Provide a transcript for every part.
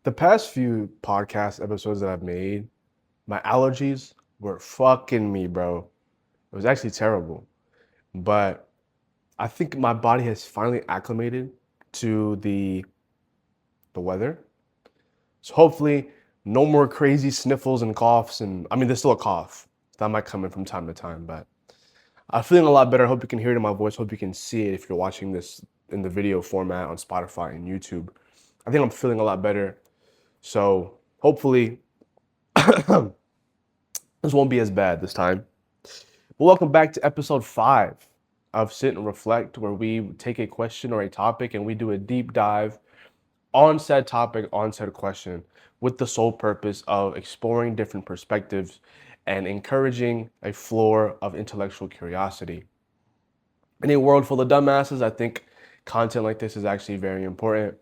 The past few podcast episodes that I've made, my allergies were fucking me, bro. It was actually terrible. But I think my body has finally acclimated to the weather. So hopefully no more crazy sniffles and coughs and I mean there's still a cough. That might come in from time to time, but I'm feeling a lot better. I hope you can hear it in my voice. Hope you can see it if you're watching this in the video format on Spotify and YouTube. I think I'm feeling a lot better. So hopefully this won't be as bad this time. Well, welcome back to episode 5 of Sit and Reflect, where we take a question or a topic and we do a deep dive on said topic, on said question, with the sole purpose of exploring different perspectives and encouraging a floor of intellectual curiosity. In a world full of dumbasses, I think content like this is actually very important.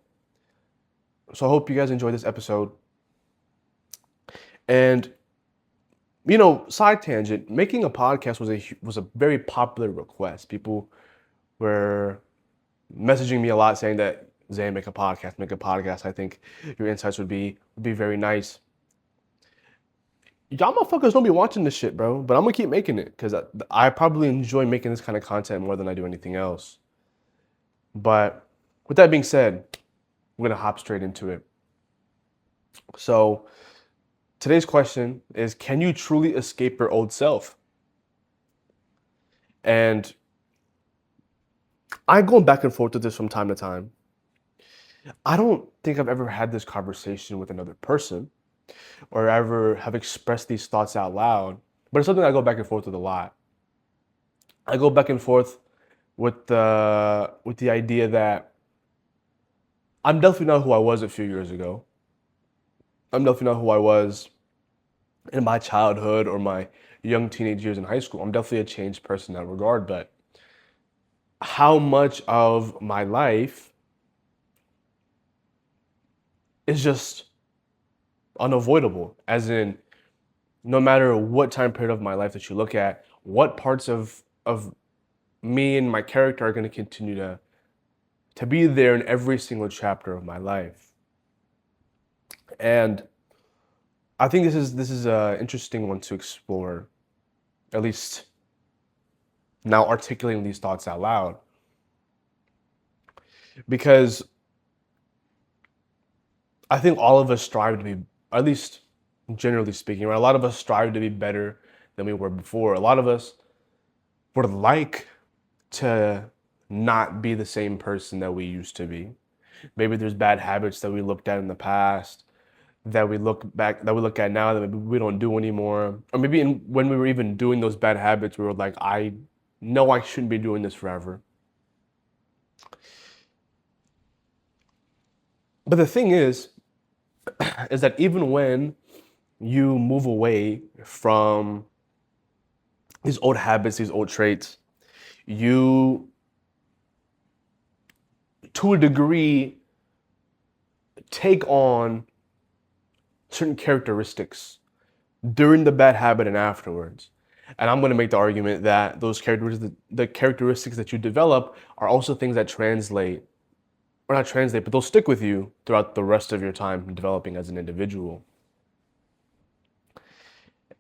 So I hope you guys enjoy this episode. And side tangent, making a podcast was a very popular request. People were messaging me a lot saying that Zay, make a podcast, make a podcast. I think your insights would be very nice. Y'all motherfuckers don't be watching this shit, bro. But I'm gonna keep making it because I probably enjoy making this kind of content more than I do anything else. But with that being said, I'm gonna hop straight into it. So today's question is, can you truly escape your old self? And I'm going back and forth with this from time to time. I don't think I've ever had this conversation with another person or ever have expressed these thoughts out loud, but it's something I go back and forth with a lot. I go back and forth with the idea that I'm definitely not who I was a few years ago. I'm definitely not who I was in my childhood or my young teenage years in high school. I'm definitely a changed person in that regard, but how much of my life is just unavoidable, as in no matter what time period of my life that you look at, what parts of me and my character are going to continue to be there in every single chapter of my life. And I think this is a interesting one to explore, at least now articulating these thoughts out loud, because I think all of us strive to be, at least generally speaking, right? A lot of us strive to be better than we were before. A lot of us would like to not be the same person that we used to be. Maybe there's bad habits that we looked at in the past that we look at now that maybe we don't do anymore. Or maybe when we were even doing those bad habits, we were like, I know I shouldn't be doing this forever. But the thing is that even when you move away from these old habits, these old traits, you, to a degree, take on certain characteristics during the bad habit and afterwards. And I'm going to make the argument that those characteristics, the characteristics that you develop, are also things that translate, or not translate, but they'll stick with you throughout the rest of your time developing as an individual.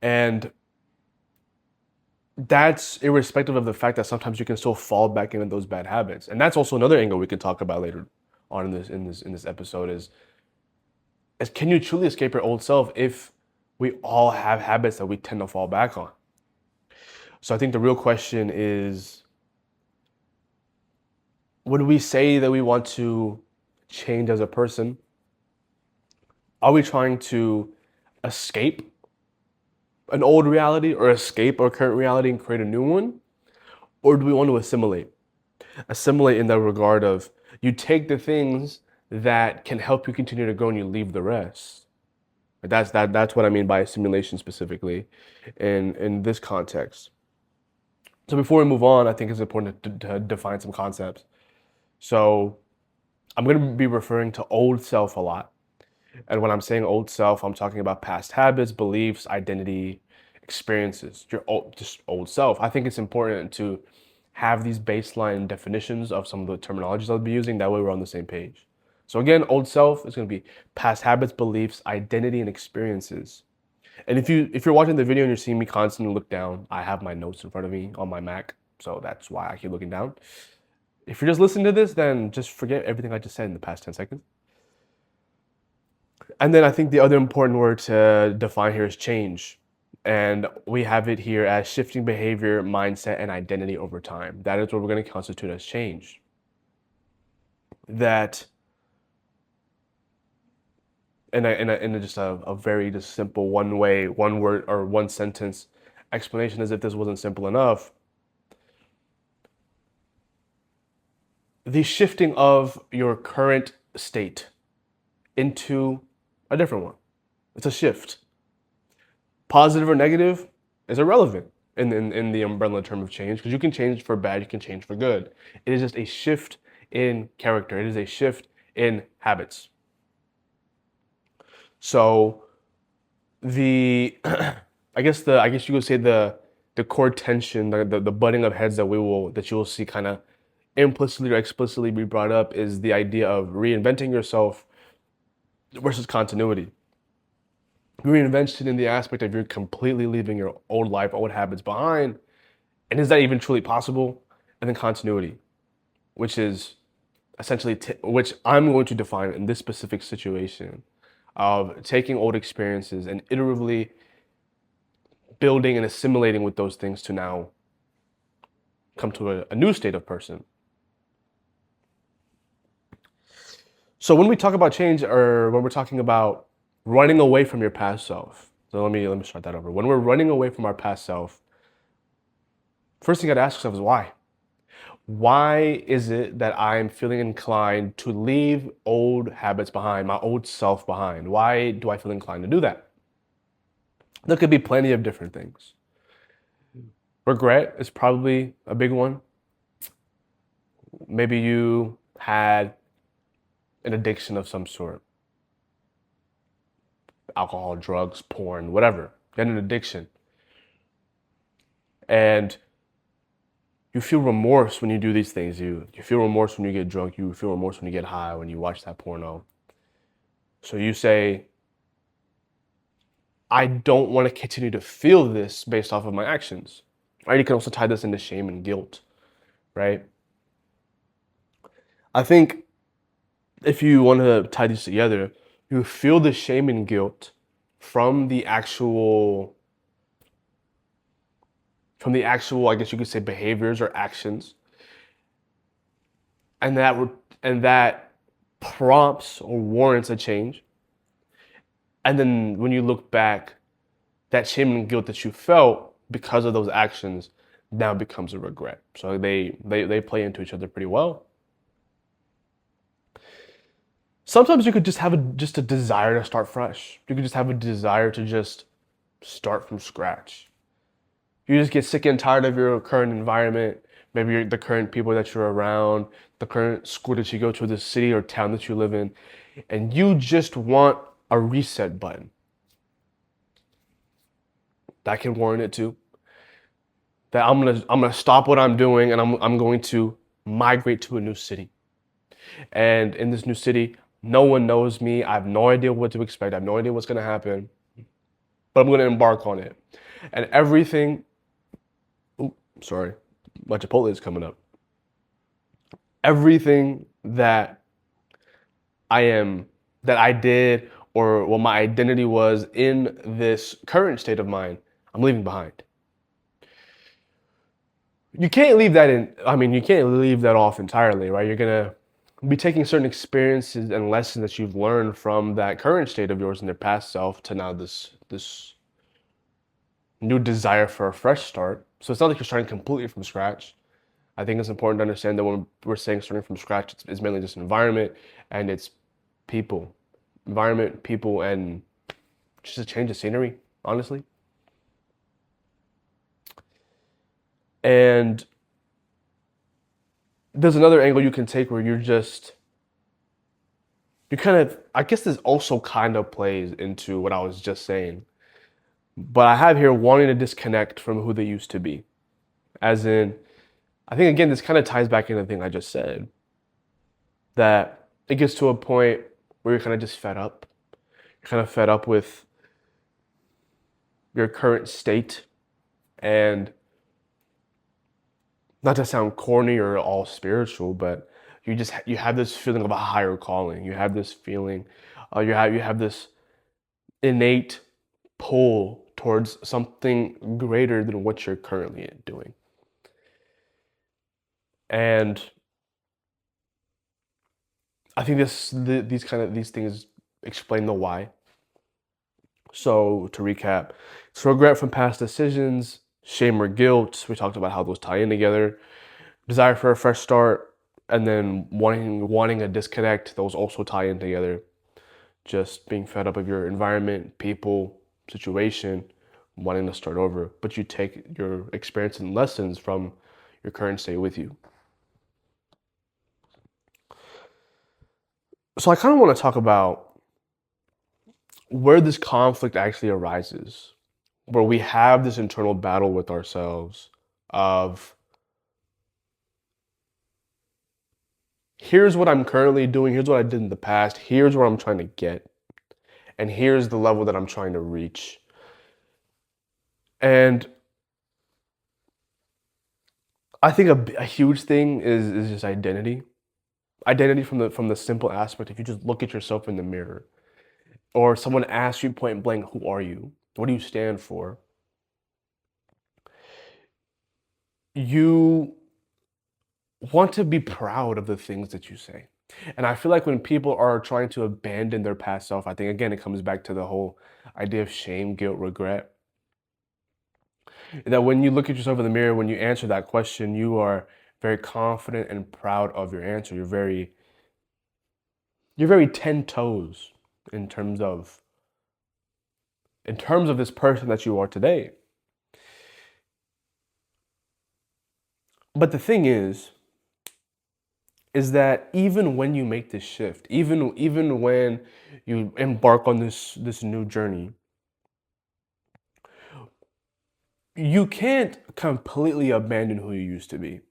And that's irrespective of the fact that sometimes you can still fall back into those bad habits. And that's also another angle we can talk about later on in this episode is can you truly escape your old self if we all have habits that we tend to fall back on? So I think the real question is, when we say that we want to change as a person, are we trying to escape an old reality or escape our current reality and create a new one? Or do we want to assimilate? Assimilate in the regard of you take the things that can help you continue to grow and you leave the rest. That's what I mean by assimilation specifically in this context. So before we move on, I think it's important to define some concepts. So I'm going to be referring to old self a lot. And when I'm saying old self, I'm talking about past habits, beliefs, identity, experiences, your old, just old self. I think it's important to have these baseline definitions of some of the terminologies I'll be using. That way we're on the same page. So again, old self is going to be past habits, beliefs, identity, and experiences. And if you're watching the video and you're seeing me constantly look down, I have my notes in front of me on my Mac, so that's why I keep looking down. If you're just listening to this, then just forget everything I just said in the past 10 seconds. And then I think the other important word to define here is change. And we have it here as shifting behavior, mindset, and identity over time. That is what we're going to constitute as change. That, in just a very just simple one way, one word or one sentence explanation, as if this wasn't simple enough, the shifting of your current state into a different one. It's a shift. Positive or negative is irrelevant in the umbrella term of change, because you can change for bad, you can change for good. It is just a shift in character. It is a shift in habits. So I guess you could say the core tension, the butting of heads that you will see kind of implicitly or explicitly be brought up is the idea of reinventing yourself versus continuity. Reinvention in the aspect of you're completely leaving your old life, old habits behind, and is that even truly possible? And then continuity, which is essentially which I'm going to define in this specific situation of taking old experiences and iteratively building and assimilating with those things to now come to a new state of person. So when we talk about change, or when we're talking about running away from your past self, so let me start that over. When we're running away from our past self, first thing you gotta ask yourself is why? Why is it that I'm feeling inclined to leave old habits behind, my old self behind? Why do I feel inclined to do that? There could be plenty of different things. Regret is probably a big one. Maybe you had an addiction of some sort. Alcohol, drugs, porn, whatever. You had an addiction. And you feel remorse when you do these things. You feel remorse when you get drunk. You feel remorse when you get high, when you watch that porno. So you say, I don't want to continue to feel this based off of my actions. Right? You can also tie this into shame and guilt, right? I think if you want to tie these together, you feel the shame and guilt from the actual, I guess you could say, behaviors or actions, and that prompts or warrants a change. And then when you look back, that shame and guilt that you felt because of those actions now becomes a regret. So they play into each other pretty well. Sometimes you could just have a desire to start fresh. You could just have a desire to just start from scratch. You just get sick and tired of your current environment, maybe the current people that you're around, the current school that you go to, the city or town that you live in, and you just want a reset button. That can warrant it too. That I'm gonna stop what I'm doing and I'm going to migrate to a new city. And in this new city, no one knows me. I have no idea what to expect. I have no idea what's gonna happen. But I'm gonna embark on it. And everything, sorry, my Chipotle is coming up. Everything that I did, or what my identity was in this current state of mind, I'm leaving behind. You can't leave that you can't leave that off entirely, right? You're gonna be taking certain experiences and lessons that you've learned from that current state of yours in their past self to now this new desire for a fresh start. So it's not like you're starting completely from scratch. I think it's important to understand that when we're saying starting from scratch, it's mainly just environment and it's people. Environment, people, and just a change of scenery, honestly. And there's another angle you can take where I guess this also kind of plays into what I was just saying. But I have here wanting to disconnect from who they used to be. As in, I think again, this kind of ties back into the thing I just said. That it gets to a point where you're kind of just fed up. You're kind of fed up with your current state, and not to sound corny or all spiritual, but you have this feeling of a higher calling. You have this feeling, you have this innate pull towards something greater than what you're currently doing. And I think these things explain the why. So to recap, it's regret from past decisions, shame or guilt. We talked about how those tie in together. Desire for a fresh start, and then wanting a disconnect. Those also tie in together. Just being fed up of your environment, people, situation, wanting to start over. But you take your experience and lessons from your current state with you. So I kind of want to talk about where this conflict actually arises, where we have this internal battle with ourselves of here's what I'm currently doing, here's what I did in the past, here's where I'm trying to get, and here's the level that I'm trying to reach. And I think a huge thing is just identity. Identity from the simple aspect, if you just look at yourself in the mirror, or someone asks you point blank, who are you? What do you stand for? You want to be proud of the things that you say. And I feel like when people are trying to abandon their past self, I think again it comes back to the whole idea of shame, guilt, regret. That when you look at yourself in the mirror, when you answer that question, you are very confident and proud of your answer. You're very 10 toes in terms of this person that you are today. But the thing is that even when you make this shift, even when you embark on this new journey, you can't completely abandon who you used to be.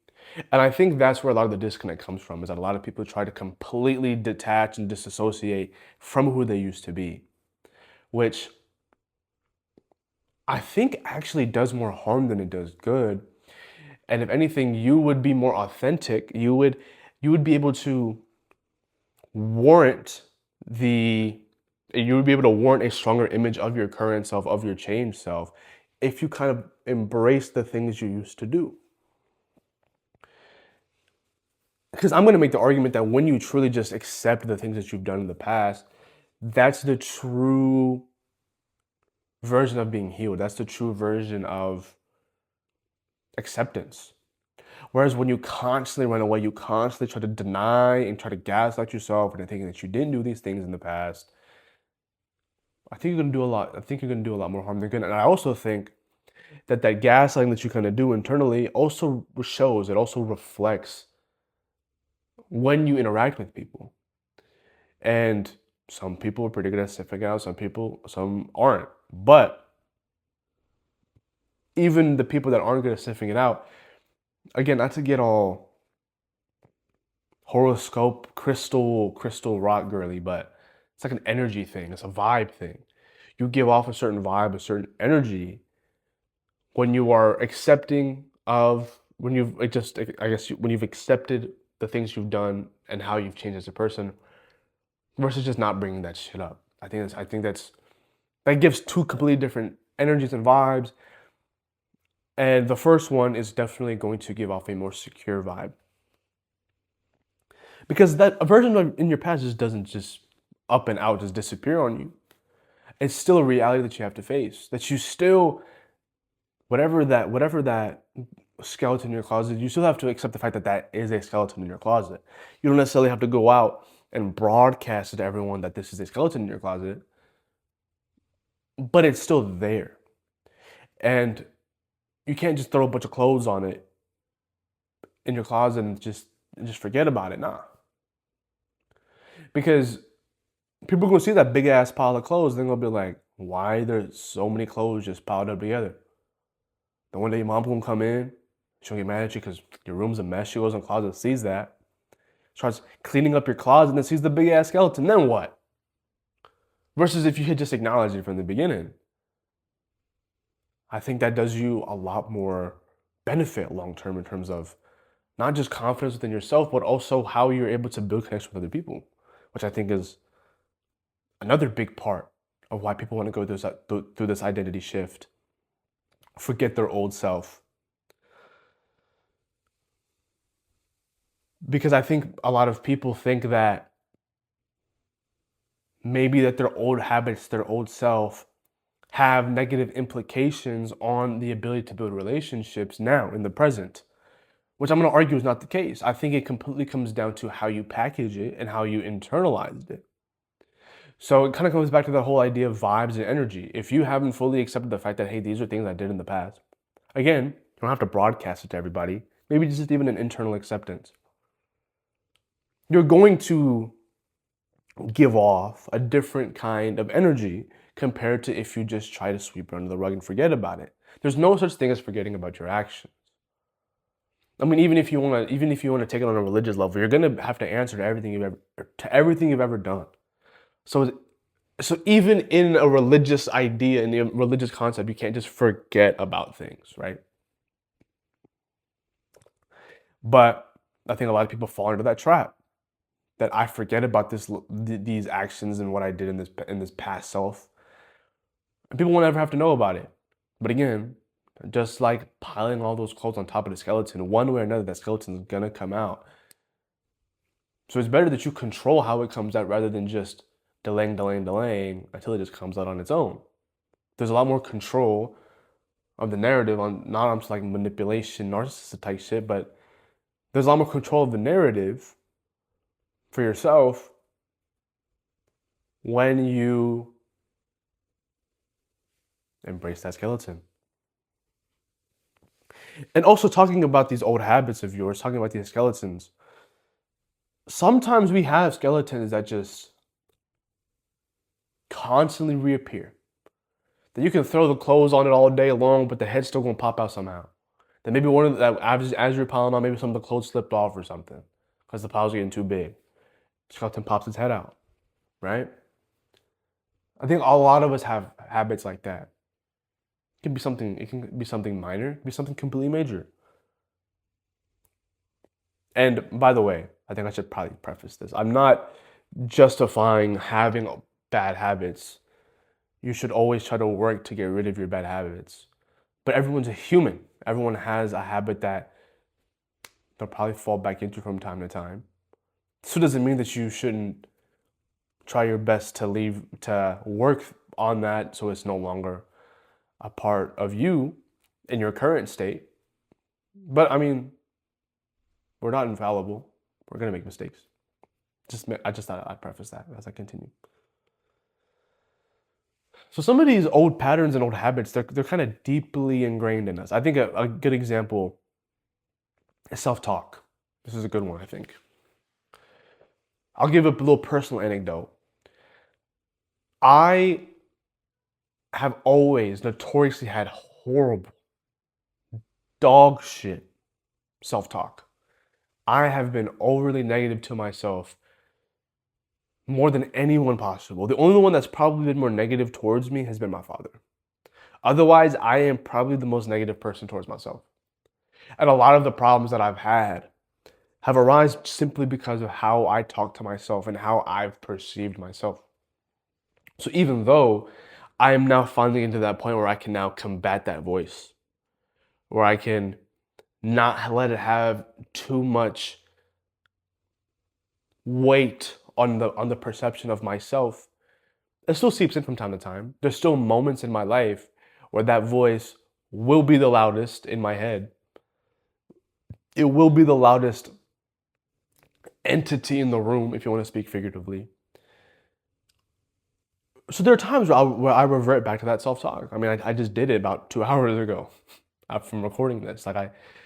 And I think that's where a lot of the disconnect comes from, is that a lot of people try to completely detach and disassociate from who they used to be, which I think actually does more harm than it does good. And if anything, you would be more authentic. You would be able to warrant the you would be able to warrant a stronger image of your current self, of your changed self, if you kind of embrace the things you used to do. Because I'm going to make the argument that when you truly just accept the things that you've done in the past, that's the true version of being healed. That's the true version of acceptance. Whereas when you constantly run away, you constantly try to deny and try to gaslight yourself into thinking that you didn't do these things in the past, I think you're gonna do a lot. I think you're gonna do a lot more harm than good. And I also think that gaslighting that you kind of do internally also shows, it also reflects when you interact with people. And some people are pretty good at sniffing out, some aren't. But even the people that aren't good at sniffing it out, again, not to get all horoscope, crystal rock girly, but it's like an energy thing, it's a vibe thing. You give off a certain vibe, a certain energy when you are accepting of, when you've like just, I guess, when you've accepted the things you've done and how you've changed as a person, versus just not bringing that shit up. I think that gives two completely different energies and vibes. And the first one is definitely going to give off a more secure vibe. Because that a version of in your past just doesn't just up and out just disappear on you. It's still a reality that you have to face. That you still, whatever that skeleton in your closet, you still have to accept the fact that that is a skeleton in your closet. You don't necessarily have to go out and broadcast it to everyone that this is a skeleton in your closet, but it's still there. And you can't just throw a bunch of clothes on it in your closet and just forget about it. Nah. Because people are gonna see that big ass pile of clothes, they're gonna be like, why there's so many clothes just piled up together? Then one day your mom gonna come in, she'll get mad at you because your room's a mess. She goes in the closet, sees that. starts cleaning up your closet and then sees the big ass skeleton, then what? Versus if you had just acknowledged it from the beginning. I think that does you a lot more benefit long term in terms of not just confidence within yourself, but also how you're able to build connection with other people, which I think is another big part of why people want to go through this identity shift, forget their old self. Because I think a lot of people think that maybe that their old habits, their old self, have negative implications on the ability to build relationships now in the present, which I'm going to argue is not the case. I think it completely comes down to how you package it and how you internalized it. So it kind of comes back to the whole idea of vibes and energy. If you haven't fully accepted the fact that, hey, these are things I did in the past, again, you don't have to broadcast it to everybody. Maybe just even an internal acceptance. You're going to give off a different kind of energy compared to if you just try to sweep it under the rug and forget about it. There's no such thing as forgetting about your actions. I mean, even if you want to take it on a religious level, you're gonna have to answer to everything you've ever done. So even in a religious idea, in the religious concept, you can't just forget about things, right? But I think a lot of people fall into that trap, that I forget about these actions and what I did in this past self, and people won't ever have to know about it. But again, just like piling all those clothes on top of the skeleton, one way or another, that skeleton's gonna come out. So it's better that you control how it comes out rather than just delaying until it just comes out on its own. There's a lot more control of the narrative not on like manipulation, narcissistic type shit, but there's a lot more control of the narrative for yourself when you embrace that skeleton. And also talking about these old habits of yours, talking about these skeletons. Sometimes we have skeletons that just constantly reappear. That you can throw the clothes on it all day long, but the head's still gonna pop out somehow. Then maybe one of the, as you're piling on, maybe some of the clothes slipped off or something because the pile's getting too big. Skeleton pops its head out, right? I think a lot of us have habits like that. It can be something minor, it can be something completely major. And by the way, I think I should probably preface this. I'm not justifying having bad habits. You should always try to work to get rid of your bad habits. But everyone's a human. Everyone has a habit that they'll probably fall back into from time to time. So doesn't mean that you shouldn't try your best to work on that so it's no longer a part of you in your current state. But I mean, we're not infallible. We're gonna make mistakes. I just thought I'd preface that as I continue. So some of these old patterns and old habits, they're kind of deeply ingrained in us. I think a good example is self-talk. This is a good one, I think. I'll give a little personal anecdote. I have always notoriously had horrible, dog shit self-talk. I have been overly negative to myself more than anyone possible. The only one that's probably been more negative towards me has been my father. Otherwise, I am probably the most negative person towards myself. And a lot of the problems that I've had have arisen simply because of how I talk to myself and how I've perceived myself. So even though I am now finally into that point where I can now combat that voice, where I can not let it have too much weight on the perception of myself, it still seeps in from time to time. There's still moments in my life where that voice will be the loudest in my head. It will be the loudest entity in the room, if you want to speak figuratively. So there are times where I revert back to that self-talk. I mean, I just did it about 2 hours ago from recording this.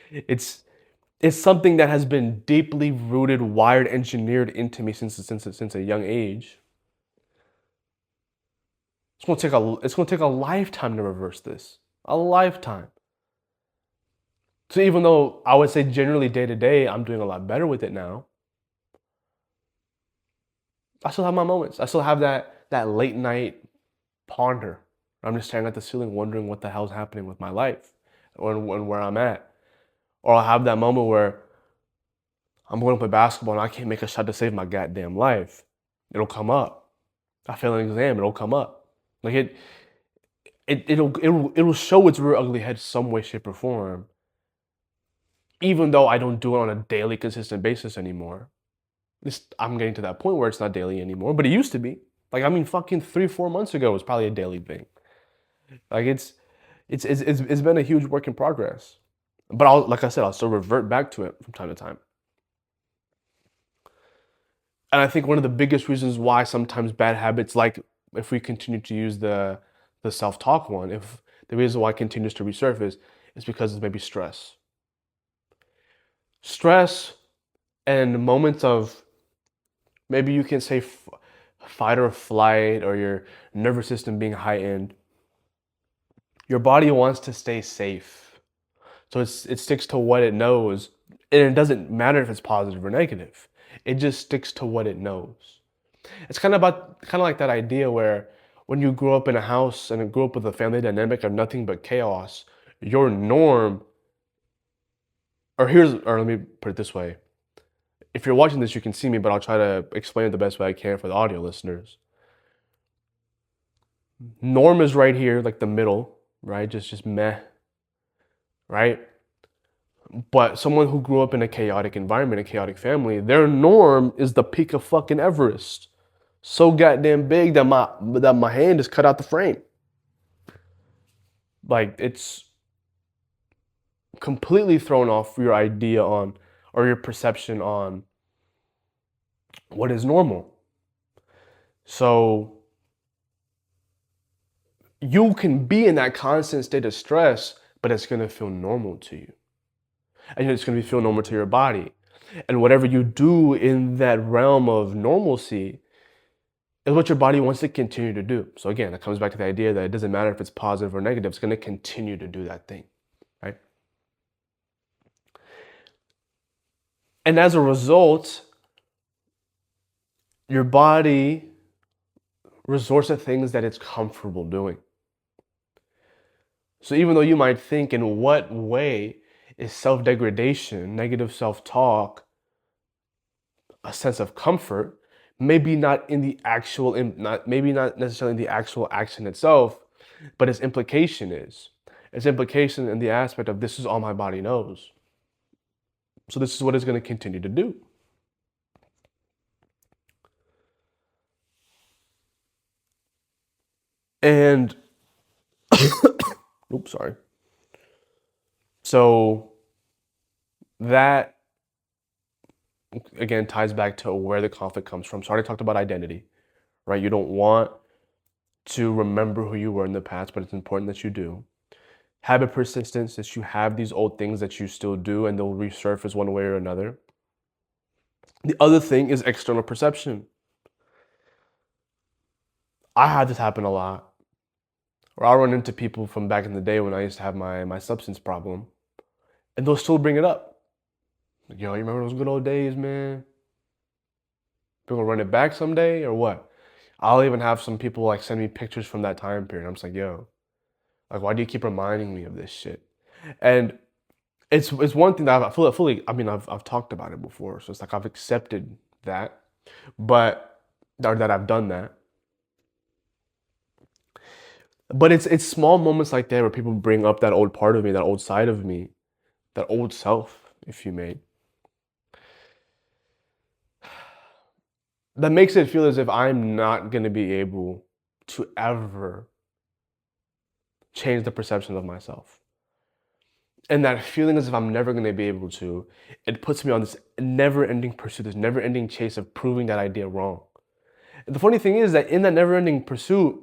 It's something that has been deeply rooted, wired, engineered into me since a young age. It's gonna take a lifetime to reverse this. A lifetime. So even though I would say generally day to day, I'm doing a lot better with it now, I still have my moments. I still have that late night ponder. I'm just staring at the ceiling, wondering what the hell's happening with my life, or where I'm at. Or I'll have that moment where I'm going to play basketball and I can't make a shot to save my goddamn life. It'll come up. I fail an exam. It'll come up. Like it'll show its real ugly head some way, shape, or form. Even though I don't do it on a daily, consistent basis anymore. I'm getting to that point where it's not daily anymore, but it used to be. Like, I mean, fucking 3-4 months ago was probably a daily thing. Like it's been a huge work in progress. But like I said, I'll still revert back to it from time to time. And I think one of the biggest reasons why sometimes bad habits, like if we continue to use the self-talk one, if the reason why it continues to resurface is because it's maybe stress. Stress and moments of, maybe you can say, fight or flight, or your nervous system being heightened. Your body wants to stay safe. So it sticks to what it knows. And it doesn't matter if it's positive or negative. It just sticks to what it knows. It's kind of like that idea where when you grow up in a house and grow up with a family dynamic of nothing but chaos, your norm, or let me put it this way. If you're watching this, you can see me, but I'll try to explain it the best way I can for the audio listeners. Norm is right here, like the middle, right? Just meh, right? But someone who grew up in a chaotic environment, a chaotic family, their norm is the peak of fucking Everest. So goddamn big that my hand is cut out the frame. Like, it's completely thrown off your idea on, or your perception on, what is normal. So you can be in that constant state of stress, but it's gonna feel normal to you. And it's gonna feel normal to your body. And whatever you do in that realm of normalcy is what your body wants to continue to do. So again, it comes back to the idea that it doesn't matter if it's positive or negative, it's gonna continue to do that thing, right? And as a result, your body resorts to things that it's comfortable doing. So even though you might think, in what way is self-degradation, negative self-talk, a sense of comfort, maybe not in the actual, maybe not necessarily in the actual action itself, but its implication is. Its implication in the aspect of, this is all my body knows. So this is what it's going to continue to do. And, oops, sorry. So that, again, ties back to where the conflict comes from. So I already talked about identity, right? You don't want to remember who you were in the past, but it's important that you do. Habit persistence, that you have these old things that you still do and they'll resurface one way or another. The other thing is external perception. I had this happen a lot. Or I'll run into people from back in the day when I used to have my substance problem, and they'll still bring it up. Like, yo, you remember those good old days, man? We're gonna run it back someday, or what? I'll even have some people like send me pictures from that time period. I'm just like, yo, like, why do you keep reminding me of this shit? And it's one thing that I feel fully. I mean, I've talked about it before, so it's like I've accepted that, but or that I've done that. But it's small moments like that where people bring up that old part of me, that old side of me, that old self, if you may, that makes it feel as if I'm not gonna be able to ever change the perception of myself. And that feeling as if I'm never gonna be able to, it puts me on this never-ending pursuit, this never-ending chase of proving that idea wrong. And the funny thing is that in that never-ending pursuit,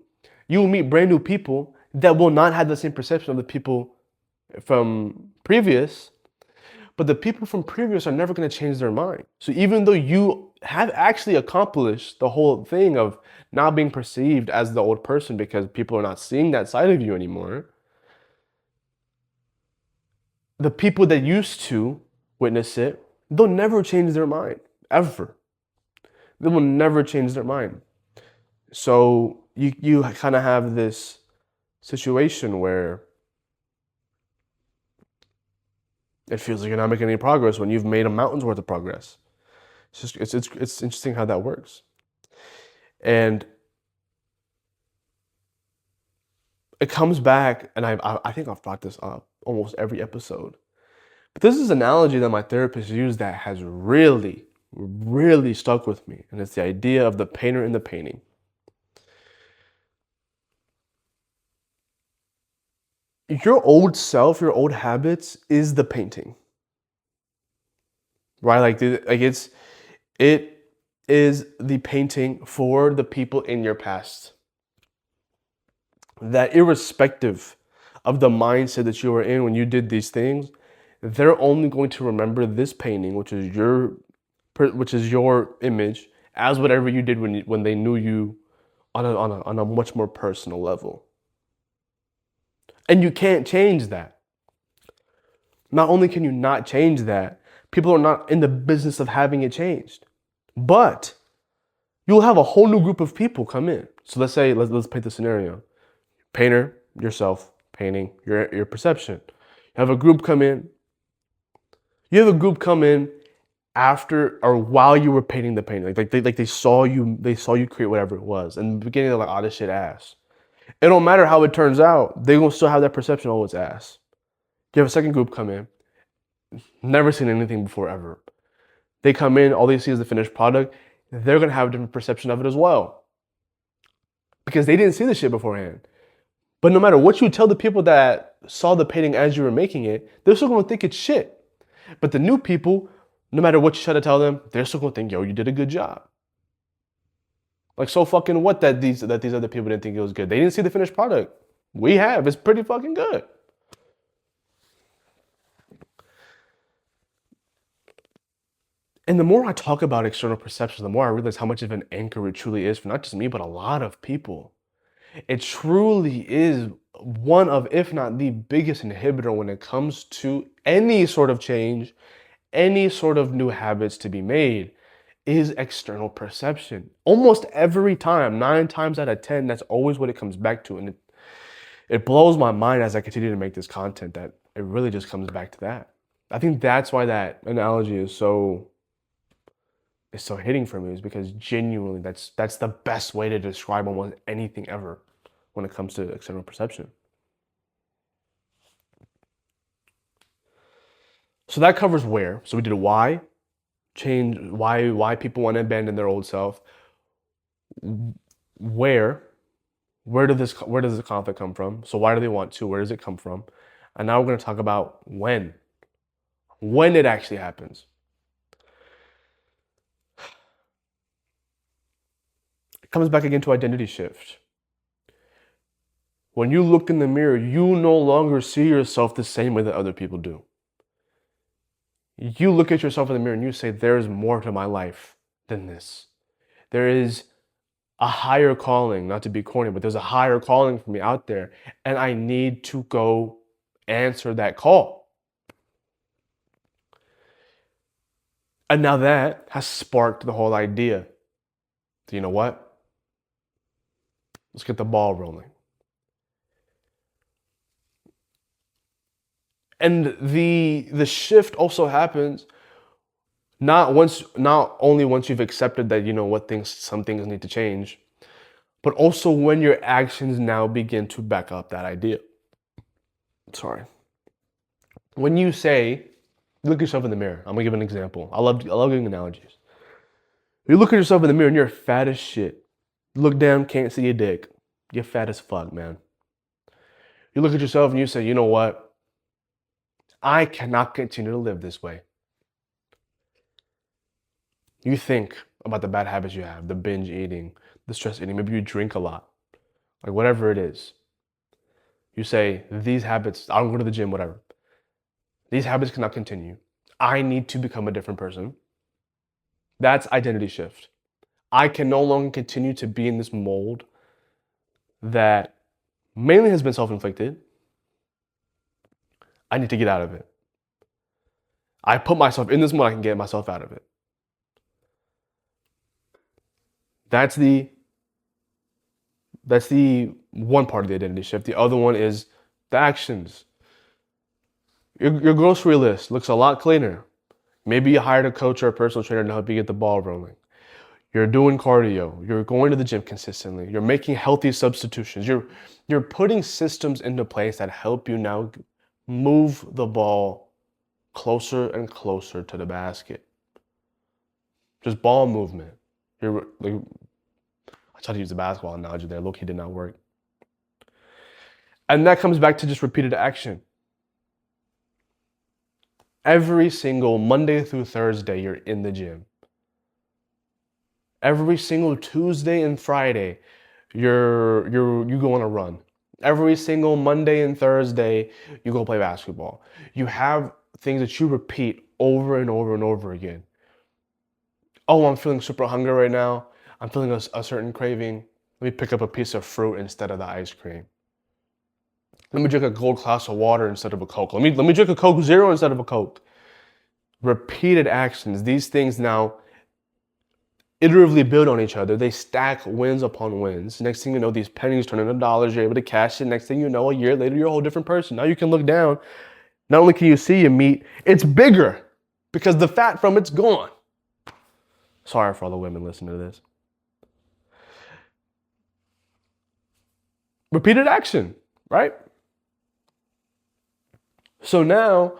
you will meet brand new people that will not have the same perception of the people from previous, but the people from previous are never going to change their mind. So even though you have actually accomplished the whole thing of not being perceived as the old person because people are not seeing that side of you anymore, the people that used to witness it, they'll never change their mind, ever. They will never change their mind. So you kind of have this situation where it feels like you're not making any progress when you've made a mountain's worth of progress. It's interesting how that works. And it comes back, and I think I've brought this up almost every episode. But this is an analogy that my therapist used that has really, really stuck with me. And it's the idea of the painter and the painting. Your old self, your old habits is the painting. Right? It is the painting for the people in your past. That irrespective of the mindset that you were in when you did these things, they're only going to remember this painting, which is your image, as whatever you did when they knew you on a much more personal level. And you can't change that. Not only can you not change that, people are not in the business of having it changed. But you'll have a whole new group of people come in. So let's paint the scenario. Painter, yourself, painting, your perception. You have a group come in. You have a group come in after or while you were painting the painting. Like they saw you create whatever it was. In the beginning, they're like, oh, this shit ass. It don't matter how it turns out, they're gonna still have that perception, oh, it's ass. You have a second group come in, never seen anything before ever. They come in, all they see is the finished product. They're gonna have a different perception of it as well. Because they didn't see the shit beforehand. But no matter what you tell the people that saw the painting as you were making it, they're still gonna think it's shit. But the new people, no matter what you try to tell them, they're still gonna think, yo, you did a good job. Like, so fucking what that these other people didn't think it was good. They didn't see the finished product. We have. It's pretty fucking good. And the more I talk about external perception, the more I realize how much of an anchor it truly is for not just me, but a lot of people. It truly is one of, if not the biggest inhibitor when it comes to any sort of change, any sort of new habits to be made, is external perception. Almost every time, 9 times out of 10, that's always what it comes back to. And it blows my mind as I continue to make this content that it really just comes back to that. I think that's why that analogy is so hitting for me, is because genuinely that's the best way to describe almost anything ever when it comes to external perception. So that covers where. So we did why, change why people want to abandon their old self. Where does the conflict come from? So why do they want to? Where does it come from? And now we're going to talk about when it actually happens. It comes back again to identity shift. When you look in the mirror, you no longer see yourself the same way that other people do. You look at yourself in the mirror and you say, there's more to my life than this. There is a higher calling, not to be corny, but there's a higher calling for me out there, and I need to go answer that call. And now that has sparked the whole idea. So you know what? Let's get the ball rolling. And the shift also happens not only once you've accepted that you know what some things need to change, but also when your actions now begin to back up that idea. Sorry. When you say, look yourself in the mirror. I'm gonna give an example. I love giving analogies. You look at yourself in the mirror and you're fat as shit. You look down, can't see your dick. You're fat as fuck, man. You look at yourself and you say, you know what? I cannot continue to live this way. You think about the bad habits you have, the binge eating, the stress eating, maybe you drink a lot, like whatever it is. You say, these habits, I don't go to the gym, whatever. These habits cannot continue. I need to become a different person. That's identity shift. I can no longer continue to be in this mold that mainly has been self-inflicted. I need to get out of it. I put myself in this mold, I can get myself out of it. That's the that's the one part of the identity shift. The other one is the actions. Your grocery list looks a lot cleaner. Maybe you hired a coach or a personal trainer to help you get the ball rolling. You're doing cardio. You're going to the gym consistently. You're making healthy substitutions. You're putting systems into place that help you now move the ball closer and closer to the basket. Just ball movement. You're like, I tried to use the basketball analogy there. Look, he did not work. And that comes back to just repeated action. Every single Monday through Thursday, you're in the gym. Every single Tuesday and Friday, you go on a run. Every single Monday and Thursday, you go play basketball. You have things that you repeat over and over and over again. Oh, I'm feeling super hungry right now. I'm feeling a certain craving. Let me pick up a piece of fruit instead of the ice cream. Let me drink a cold glass of water instead of a Coke. Let me drink a Coke Zero instead of a Coke. Repeated actions. These things now iteratively build on each other. They stack wins upon wins. Next thing you know, these pennies turn into dollars. You're able to cash it. Next thing you know, a year later, you're a whole different person. Now you can look down. Not only can you see your meat, it's bigger because the fat from it's gone. Sorry for all the women listening to this. Repeated action, right? So now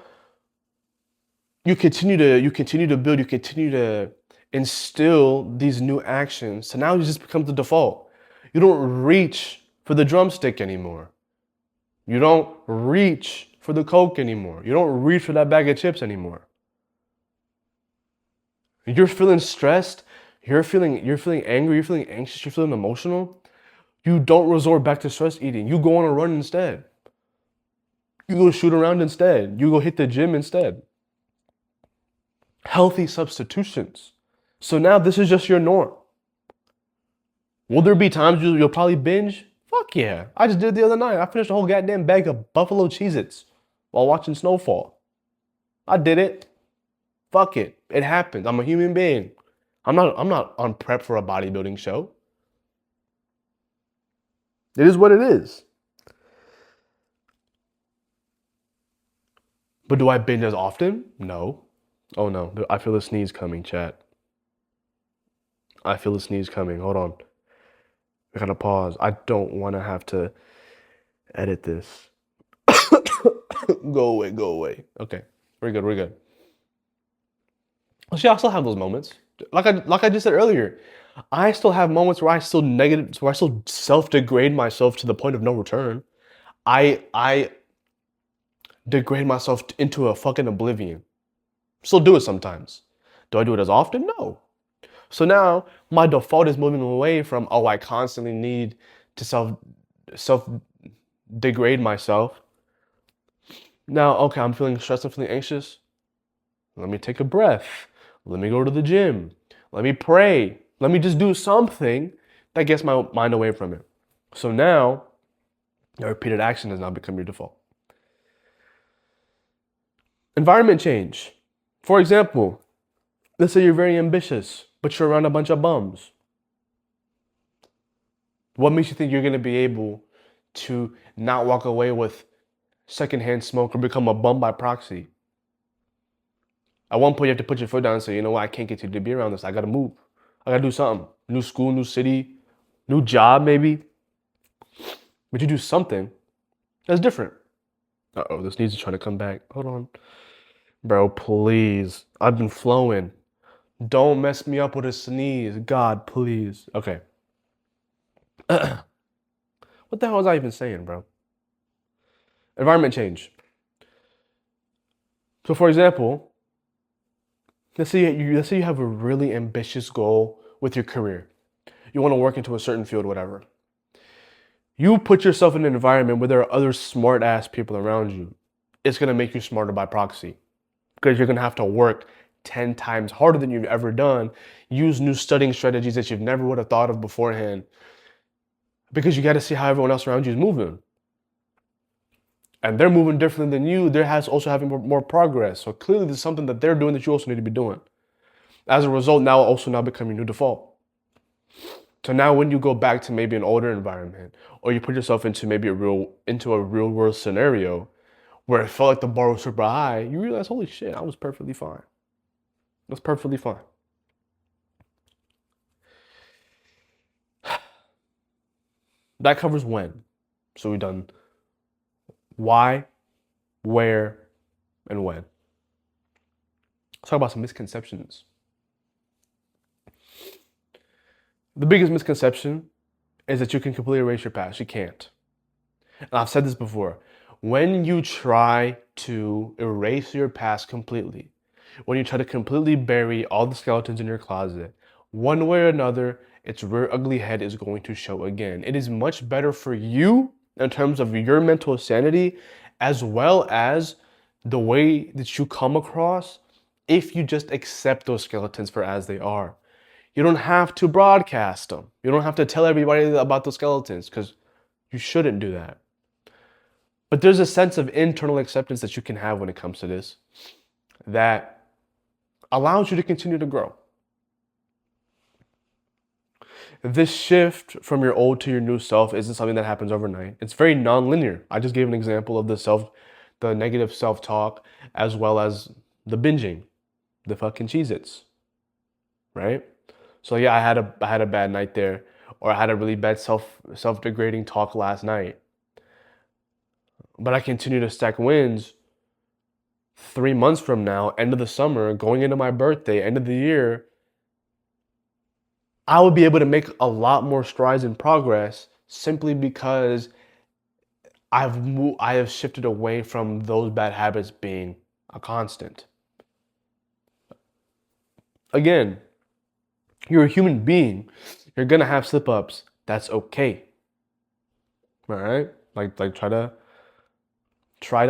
you continue to build, you continue to instill these new actions. So now it just becomes the default. You don't reach for the drumstick anymore. You don't reach for the Coke anymore. You don't reach for that bag of chips anymore. You're feeling stressed, you're feeling angry, you're feeling anxious, you're feeling emotional. You don't resort back to stress eating. You go on a run instead. You go shoot around instead. You go hit the gym instead. Healthy substitutions. So now this is just your norm. Will there be times you'll probably binge? Fuck yeah. I just did it the other night. I finished a whole goddamn bag of Buffalo Cheez-Its while watching snowfall. I did it. Fuck it. It happens. I'm a human being. I'm not on prep for a bodybuilding show. It is what it is. But do I binge as often? No. Oh no. I feel a sneeze coming, chat. I feel a sneeze coming. Hold on. We gotta pause. I don't want to have to edit this. Go away, go away. Okay. We're good. See, I still have those moments. Like I just said earlier, I still have moments where I still self-degrade myself to the point of no return. I degrade myself into a fucking oblivion. Still do it sometimes. Do I do it as often? No. So now my default is moving away from, oh, I constantly need to self degrade myself. Now, okay, I'm feeling stressed, I'm feeling anxious. Let me take a breath. Let me go to the gym. Let me pray. Let me just do something that gets my mind away from it. So now, repeated action has now become your default. Environment change. For example, let's say you're very ambitious, but you're around a bunch of bums. What makes you think you're going to be able to not walk away with secondhand smoke or become a bum by proxy? At one point, you have to put your foot down and say, you know what, I can't continue to be around this. I got to move. I got to do something. New school, new city, new job maybe. But you do something that's different. Uh-oh, this needs to try to come back. Hold on. Bro, please. I've been flowing. Don't mess me up with a sneeze. God, please. Okay. What the hell was I even saying, bro? Environment change. So, for example, let's say you have a really ambitious goal with your career. You want to work into a certain field, whatever. You put yourself in an environment where there are other smart ass people around you. It's going to make you smarter by proxy because you're going to have to work 10 times harder than you've ever done. Use new studying strategies that you've never would have thought of beforehand because you got to see how everyone else around you is moving. And they're moving differently than you. They're also having more progress. So clearly there's something that they're doing that you also need to be doing. As a result, now become your new default. So now when you go back to maybe an older environment, or you put yourself into maybe into a real world scenario where it felt like the bar was super high, you realize, holy shit, I was perfectly fine. That's perfectly fine. That covers when. So we've done why, where, and when. Let's talk about some misconceptions. The biggest misconception is that you can completely erase your past. You can't. And I've said this before. When you try to erase your past completely, when you try to completely bury all the skeletons in your closet, one way or another, its rear ugly head is going to show again. It is much better for you in terms of your mental sanity, as well as the way that you come across, if you just accept those skeletons for as they are. You don't have to broadcast them. You don't have to tell everybody about the skeletons, because you shouldn't do that. But there's a sense of internal acceptance that you can have when it comes to this that allows you to continue to grow. This shift from your old to your new self isn't something that happens overnight. It's very non-linear. I just gave an example of the negative self-talk, as well as the binging, the fucking Cheez-Its, right? So yeah, I had a bad night there, or I had a really bad self-degrading talk last night. But I continue to stack wins 3 months from now, end of the summer, going into my birthday, end of the year, I would be able to make a lot more strides in progress simply because I have shifted away from those bad habits being a constant. Again, you're a human being. You're gonna have slip ups. That's okay. All right? Like try to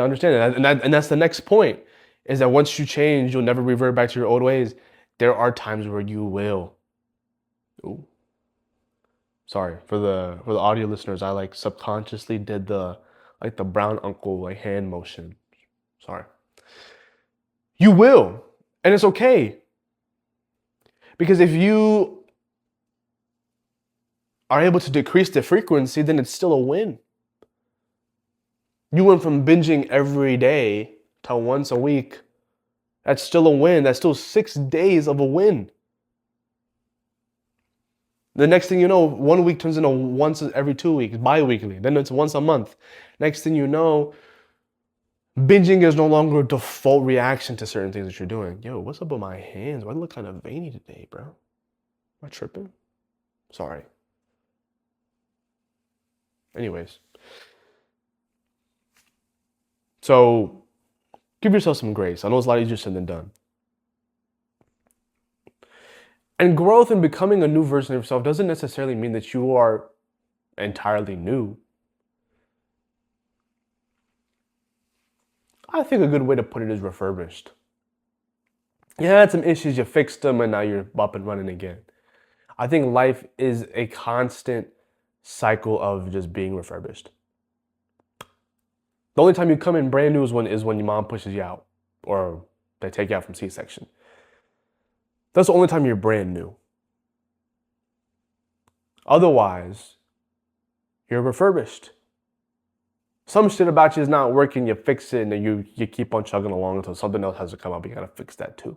understand it. And that's the next point, is that once you change, you'll never revert back to your old ways. There are times where you will. Ooh. Sorry for the audio listeners. I like subconsciously did the brown uncle like hand motion. Sorry. You will, and it's okay, because if you are able to decrease the frequency, then it's still a win. You went from binging every day to once a week. That's still a win. That's still 6 days of a win. The next thing you know, 1 week turns into once every 2 weeks, bi-weekly. Then it's once a month. Next thing you know, binging is no longer a default reaction to certain things that you're doing. Yo, what's up with my hands? Why do I look kind of veiny today, bro? Am I tripping? Sorry. Anyways. So, give yourself some grace. I know it's a lot easier said than done. And growth and becoming a new version of yourself doesn't necessarily mean that you are entirely new. I think a good way to put it is refurbished. You had some issues, you fixed them, and now you're up and running again. I think life is a constant cycle of just being refurbished. The only time you come in brand new is when your mom pushes you out, or they take you out from C-section. That's the only time you're brand new. Otherwise, you're refurbished. Some shit about you is not working, you fix it, and then you keep on chugging along until something else has to come up. You gotta fix that too.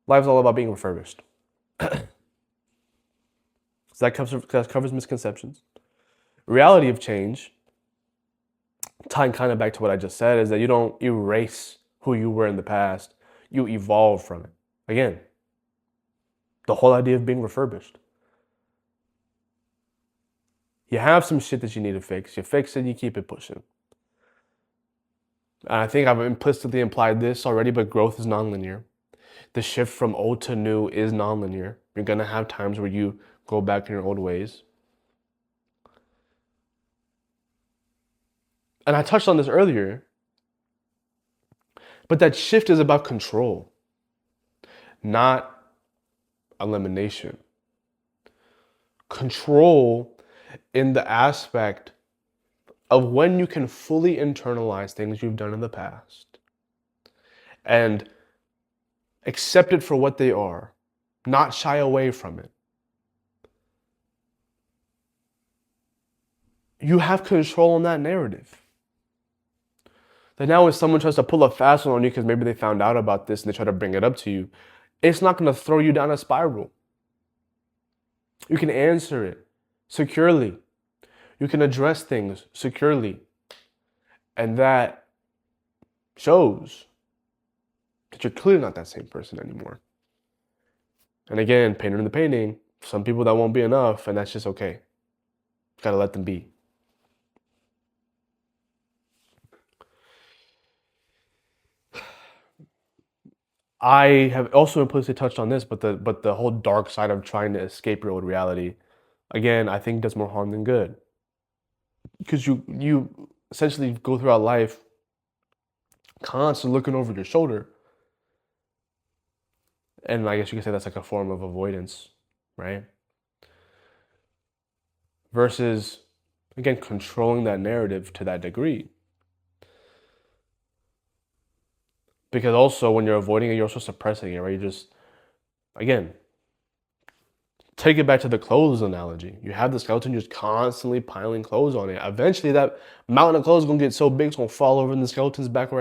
Life's all about being refurbished. So that covers misconceptions. Reality of change, tying kind of back to what I just said, is that you don't erase who you were in the past. You evolve from it. Again, the whole idea of being refurbished. You have some shit that you need to fix. You fix it, you keep it pushing. And I think I've implicitly implied this already, but growth is nonlinear. The shift from old to new is nonlinear. You're gonna have times where you go back in your old ways. And I touched on this earlier, but that shift is about control, not elimination. Control in the aspect of when you can fully internalize things you've done in the past and accept it for what they are, not shy away from it. you have control on that narrative. That now, if someone tries to pull a fast one on you because maybe they found out about this and they try to bring it up to you, it's not going to throw you down a spiral. You can answer it securely. You can address things securely. And that shows that you're clearly not that same person anymore. And again, painter in the painting, some people that won't be enough, and that's just okay. Gotta let them be. I have also implicitly touched on this, but the whole dark side of trying to escape your old reality, again, I think does more harm than good. Because you essentially go throughout life constantly looking over your shoulder. And I guess you could say that's like a form of avoidance, right? Versus, again, controlling that narrative to that degree. Because also when you're avoiding it, you're also suppressing it, right? You just, again, take it back to the clothes analogy. You have the skeleton just constantly piling clothes on it. Eventually that mountain of clothes is gonna get so big it's gonna fall over and the skeleton's back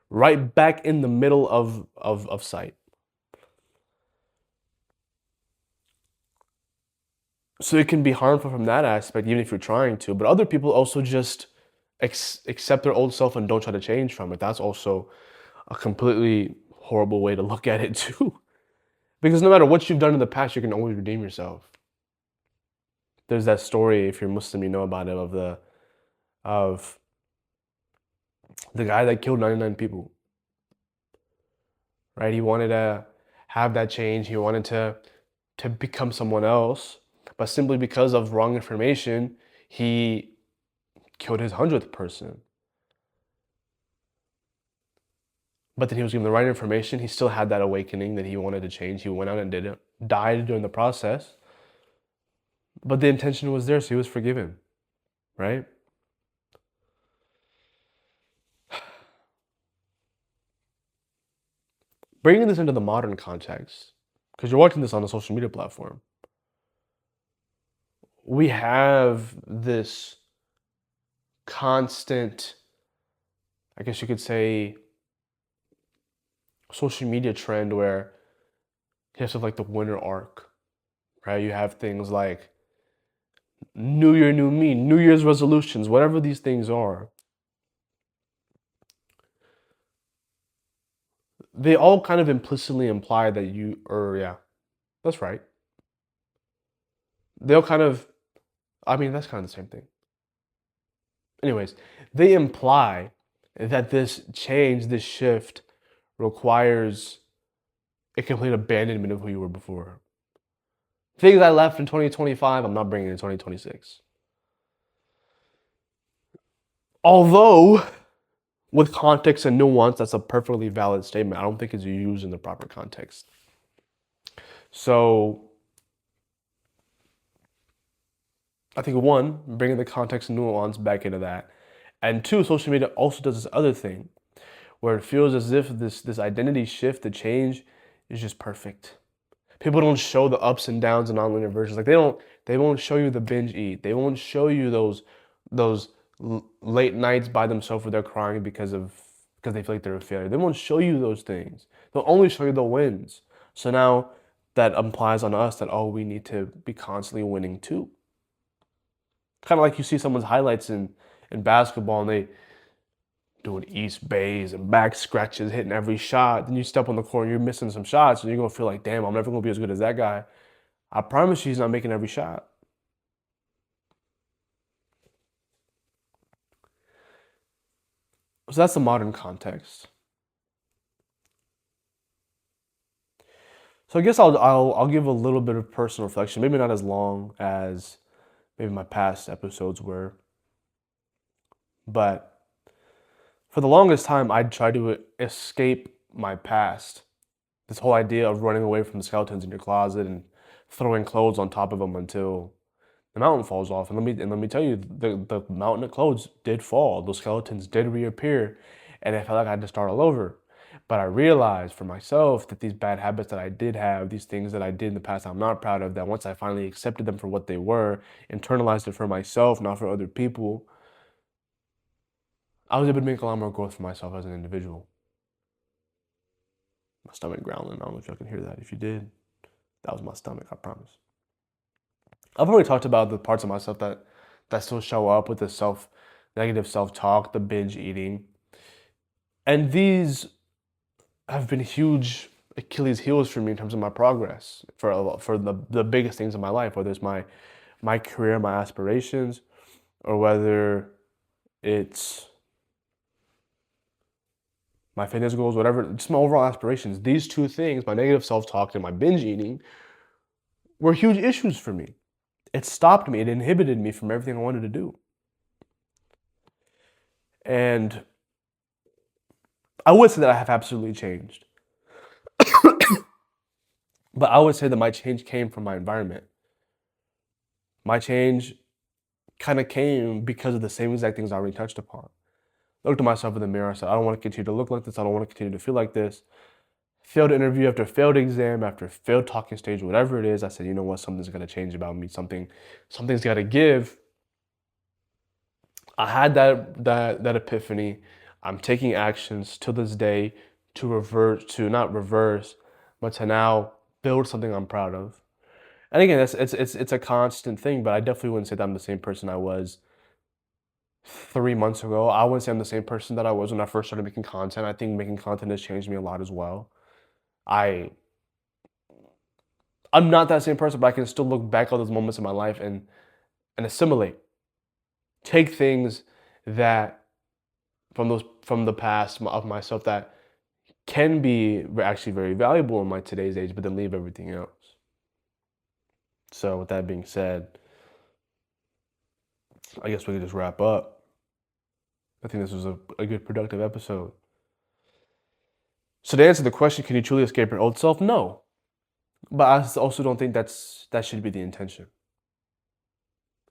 right back in the middle of sight. So it can be harmful from that aspect, even if you're trying to. But other people also just accept their old self and don't try to change from it. That's also a completely horrible way to look at it too. Because no matter what you've done in the past, you can always redeem yourself. There's that story, if you're Muslim, you know about it, of the guy that killed 99 people. Right? He wanted to have that change. He wanted to become someone else, but simply because of wrong information, he killed his 100th person. But then he was given the right information. He still had that awakening that he wanted to change. He went out and did it, died during the process. But the intention was there, so he was forgiven, right? Bringing this into the modern context, because you're watching this on a social media platform, we have this constant, I guess you could say, social media trend where you have stuff like the winter arc, right? You have things like New Year, New Me, New Year's resolutions, whatever these things are. They all kind of implicitly imply that yeah, that's right. They'll kind of, I mean, that's kind of the same thing. Anyways, they imply that this change, this shift requires a complete abandonment of who you were before. Things I left in 2025, I'm not bringing in 2026. Although, with context and nuance, that's a perfectly valid statement. I don't think it's used in the proper context. So, I think one, bringing the context and nuance back into that. And two, social media also does this other thing where it feels as if this identity shift, the change, is just perfect. People don't show the ups and downs and nonlinear versions. Like they won't show you the binge eat. They won't show you those late nights by themselves where they're crying because they feel like they're a failure. They won't show you those things. They'll only show you the wins. So now that implies on us that, oh, we need to be constantly winning too. Kind of like you see someone's highlights in basketball and they doing East Bays and back scratches, hitting every shot. Then you step on the court and you're missing some shots and you're going to feel like, damn, I'm never going to be as good as that guy. I promise you he's not making every shot. So that's the modern context. So I guess I'll give a little bit of personal reflection, maybe not as long as maybe my past episodes were, but for the longest time I'd try to escape my past. This whole idea of running away from the skeletons in your closet and throwing clothes on top of them until the mountain falls off. And let me tell you, the mountain of clothes did fall. Those skeletons did reappear, and I felt like I had to start all over. But I realized for myself that these bad habits that I did have, these things that I did in the past I'm not proud of, that once I finally accepted them for what they were, internalized it for myself, not for other people, I was able to make a lot more growth for myself as an individual. My stomach growling. I don't know if y'all can hear that. If you did, that was my stomach, I promise. I've already talked about the parts of myself that still show up with the negative self-talk, the binge eating. And these have been huge Achilles heels for me in terms of my progress for the biggest things in my life, whether it's my career, my aspirations, or whether it's my fitness goals, whatever, just my overall aspirations. These two things, my negative self-talk and my binge eating, were huge issues for me. It stopped me, it inhibited me from everything I wanted to do. And I would say that I have absolutely changed. But I would say that my change came from my environment. My change kind of came because of the same exact things I already touched upon. I looked at myself in the mirror, I said, I don't want to continue to look like this, I don't want to continue to feel like this. Failed interview after failed exam, after failed talking stage, whatever it is, I said, you know what, something's gonna change about me, something's gotta give. I had that epiphany. I'm taking actions to this day to not reverse, but to now build something I'm proud of. And again, it's a constant thing, but I definitely wouldn't say that I'm the same person I was 3 months ago. I wouldn't say I'm the same person that I was when I first started making content. I think making content has changed me a lot as well. I I'm not that same person, but I can still look back on those moments in my life and assimilate. Take things that from the past of myself that can be actually very valuable in my today's age, but then leave everything else. So with that being said, I guess we could just wrap up. I think this was a good productive episode. So to answer the question, can you truly escape your old self? No. But I also don't think that should be the intention.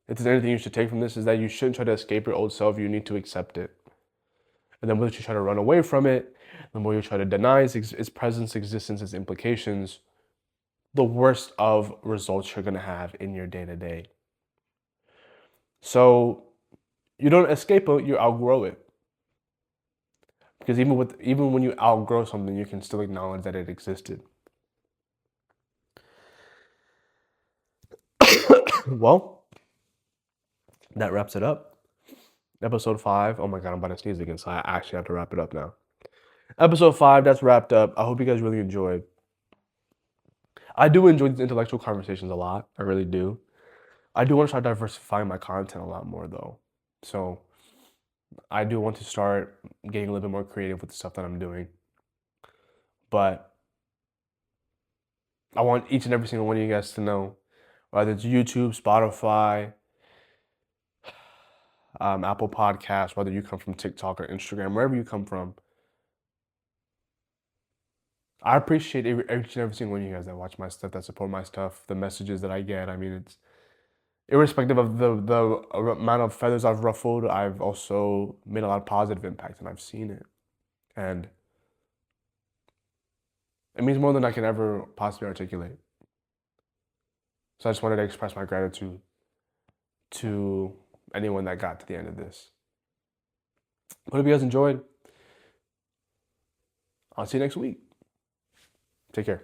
If there's anything you should take from this, is that you shouldn't try to escape your old self, you need to accept it. And the more that you try to run away from it, the more you try to deny its presence, existence, its implications, the worst of results you're gonna have in your day-to-day. So you don't escape it, you outgrow it. Because even when you outgrow something, you can still acknowledge that it existed. Well, that wraps it up. Episode 5. Oh my God, I'm about to sneeze again, so I actually have to wrap it up now. Episode 5, that's wrapped up. I hope you guys really enjoyed. I do enjoy these intellectual conversations a lot. I really do. I do want to start diversifying my content a lot more though. So I do want to start getting a little bit more creative with the stuff that I'm doing. But I want each and every single one of you guys to know, whether it's YouTube, Spotify, Apple Podcasts, whether you come from TikTok or Instagram, wherever you come from, I appreciate each and every single one of you guys that watch my stuff, that support my stuff, the messages that I get. I mean, it's irrespective of the amount of feathers I've ruffled, I've also made a lot of positive impact, and I've seen it. And it means more than I can ever possibly articulate. So I just wanted to express my gratitude to anyone that got to the end of this. Hope you guys enjoyed. I'll see you next week. Take care.